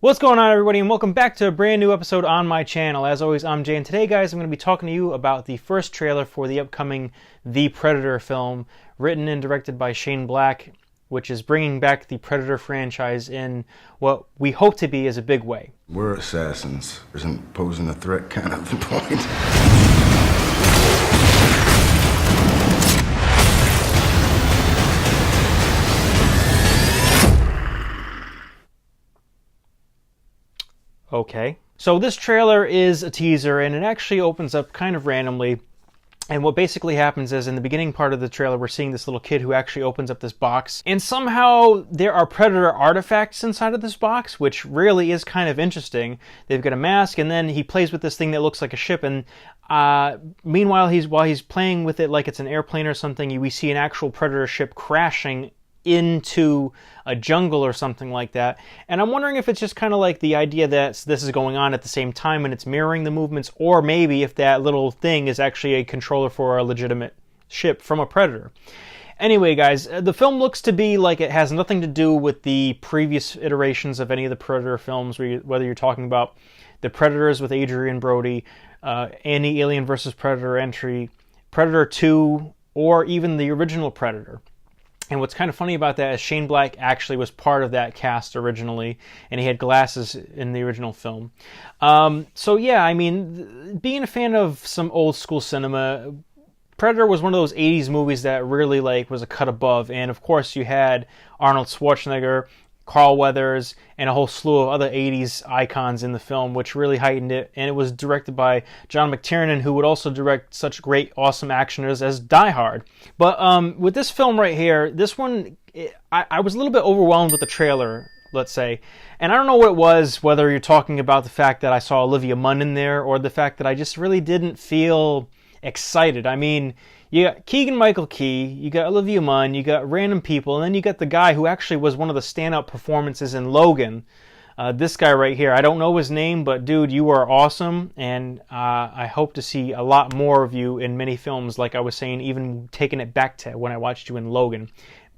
What's going on, everybody, and welcome back to a brand new episode on my channel. As always, I'm Jay, and today, guys, I'm going to be talking to you about the first trailer for the upcoming The Predator film, written and directed by Shane Black, which is bringing back the Predator franchise in what we hope to be as a big way. We're assassins. Isn't posing a threat kind of the point? Okay. So this trailer is a teaser, and it actually opens up kind of randomly. And what basically happens is, in the beginning part of the trailer, we're seeing this little kid who actually opens up this box. And somehow there are Predator artifacts inside of this box, which really is kind of interesting. They've got a mask, and then he plays with this thing that looks like a ship. And meanwhile, while he's playing with it like it's an airplane or something, we see an actual Predator ship crashing into a jungle or something like that. And I'm wondering if it's just kind of like the idea that this is going on at the same time and it's mirroring the movements, or maybe if that little thing is actually a controller for a legitimate ship from a Predator. Anyway, guys, the film looks to be like it has nothing to do with the previous iterations of any of the Predator films, whether you're talking about the Predators with Adrian Brody, any Alien vs. Predator entry, Predator 2, or even the original Predator. And what's kind of funny about that is Shane Black actually was part of that cast originally, and he had glasses in the original film. So yeah, I mean, being a fan of some old school cinema, Predator was one of those 80s movies that really was a cut above. And of course you had Arnold Schwarzenegger, Carl Weathers, and a whole slew of other 80s icons in the film, which really heightened it. And it was directed by John McTiernan, who would also direct such great, awesome actioners as Die Hard. But with this film right here, this one, I was a little bit overwhelmed with the trailer, let's say. And I don't know what it was, whether you're talking about the fact that I saw Olivia Munn in there, or the fact that I just really didn't feel excited. I mean, you got Keegan-Michael Key, you got Olivia Munn, you got random people, and then you got the guy who actually was one of the standout performances in Logan. This guy right here, I don't know his name, but dude, you are awesome, and I hope to see a lot more of you in many films, like I was saying, even taking it back to when I watched you in Logan.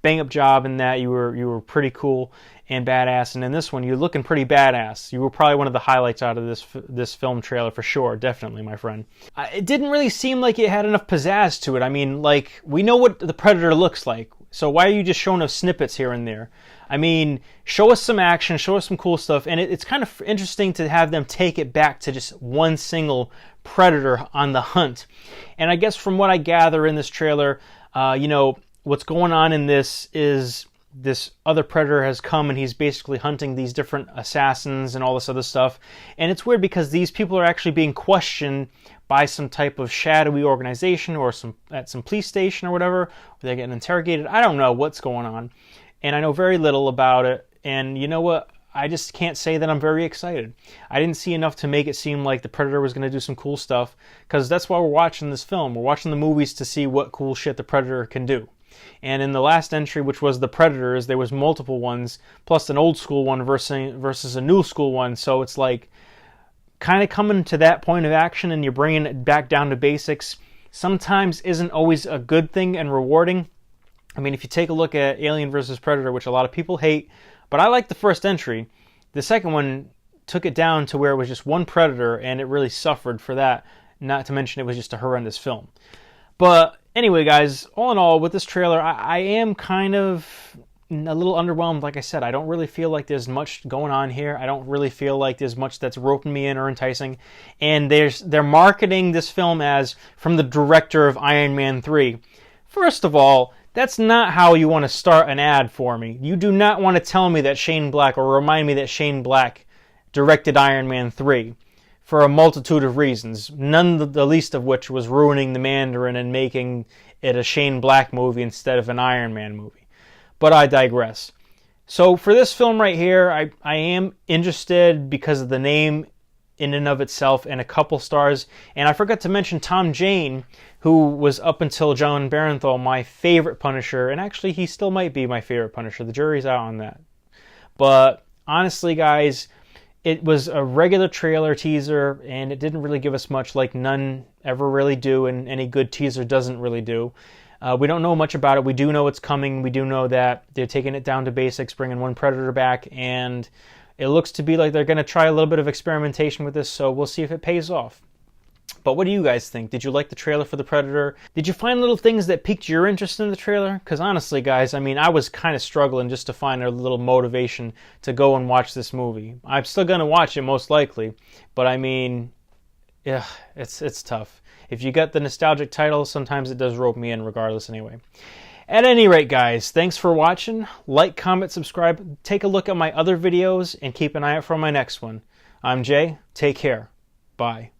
Bang up job in that. You were pretty cool and badass, and in this one you're looking pretty badass. You were probably one of the highlights out of this film trailer for sure, definitely, my friend. It didn't really seem like it had enough pizzazz to it. I mean, we know what the Predator looks like, so why are you just showing us snippets here and there? I mean, show us some action, show us some cool stuff, and it's kind of interesting to have them take it back to just one single Predator on the hunt. And I guess from what I gather in this trailer, what's going on in this is this other Predator has come and he's basically hunting these different assassins and all this other stuff. And it's weird because these people are actually being questioned by some type of shadowy organization or at some police station or whatever, where they're getting interrogated. I don't know what's going on, and I know very little about it. And you know what? I just can't say that I'm very excited. I didn't see enough to make it seem like the Predator was going to do some cool stuff, because that's why we're watching this film. We're watching the movies to see what cool shit the Predator can do. And in the last entry, which was the Predators, there was multiple ones, plus an old school one versus a new school one. So it's like kind of coming to that point of action and you're bringing it back down to basics. Sometimes isn't always a good thing and rewarding. I mean, if you take a look at Alien vs. Predator, which a lot of people hate, but I like the first entry. The second one took it down to where it was just one Predator, and it really suffered for that. Not to mention it was just a horrendous film. But anyway, guys, all in all, with this trailer, I am kind of a little underwhelmed. Like I said, I don't really feel like there's much going on here. I don't really feel like there's much that's roping me in or enticing. And they're marketing this film as from the director of Iron Man 3. First of all, that's not how you want to start an ad for me. You do not want to tell me that Shane Black, or remind me that Shane Black directed Iron Man 3. For a multitude of reasons, none the least of which was ruining the Mandarin and making it a Shane Black movie instead of an Iron Man movie. But I digress. So for this film right here, I am interested because of the name in and of itself and a couple stars. And I forgot to mention Tom Jane, who was up until Jon Bernthal my favorite Punisher, and actually he still might be my favorite Punisher. The jury's out on that. But honestly, guys, it was a regular trailer teaser, and it didn't really give us much, like none ever really do, and any good teaser doesn't really do. We don't know much about it. We do know it's coming. We do know that they're taking it down to basics, bringing one Predator back, and It looks to be like they're going to try a little bit of experimentation with this, so we'll see if it pays off. But what do you guys think? Did you like the trailer for The Predator? Did you find little things that piqued your interest in the trailer? Because honestly, guys, I mean, I was kind of struggling just to find a little motivation to go and watch this movie. I'm still going to watch it, most likely. But I mean, yeah, it's tough. If you get the nostalgic title, sometimes it does rope me in regardless anyway. At any rate, guys, thanks for watching. Like, comment, subscribe, take a look at my other videos, and keep an eye out for my next one. I'm Jay. Take care. Bye.